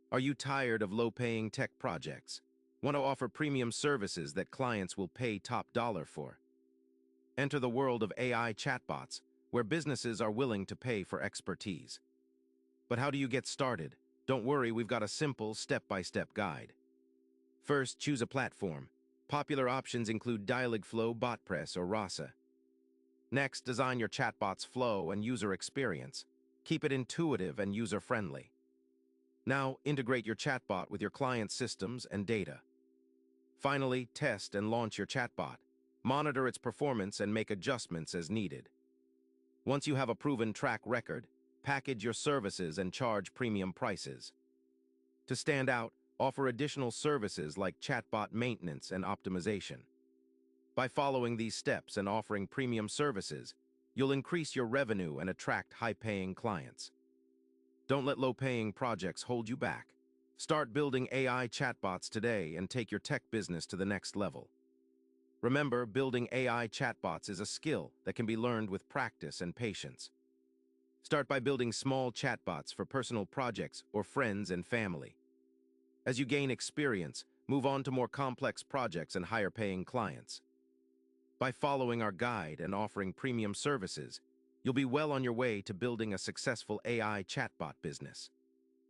Are you tired of low-paying tech projects? Want to offer premium services that clients will pay top dollar for? Enter the world of AI chatbots, where businesses are willing to pay for expertise. But how do you get started? Don't worry, we've got a simple step-by-step guide. First, choose a platform. Popular options include Dialogflow, BotPress, or Rasa. Next, design your chatbot's flow and user experience. Keep it intuitive and user-friendly. Now, integrate your chatbot with your client's systems and data. Finally, test and launch your chatbot. Monitor its performance and make adjustments as needed. Once you have a proven track record, package your services and charge premium prices. To stand out, offer additional services like chatbot maintenance and optimization. By following these steps and offering premium services, you'll increase your revenue and attract high-paying clients. Don't let low-paying projects hold you back. Start building AI chatbots today and take your tech business to the next level. Remember, building AI chatbots is a skill that can be learned with practice and patience. Start by building small chatbots for personal projects or friends and family. As you gain experience, move on to more complex projects and higher-paying clients. By following our guide and offering premium services, you'll be well on your way to building a successful AI chatbot business.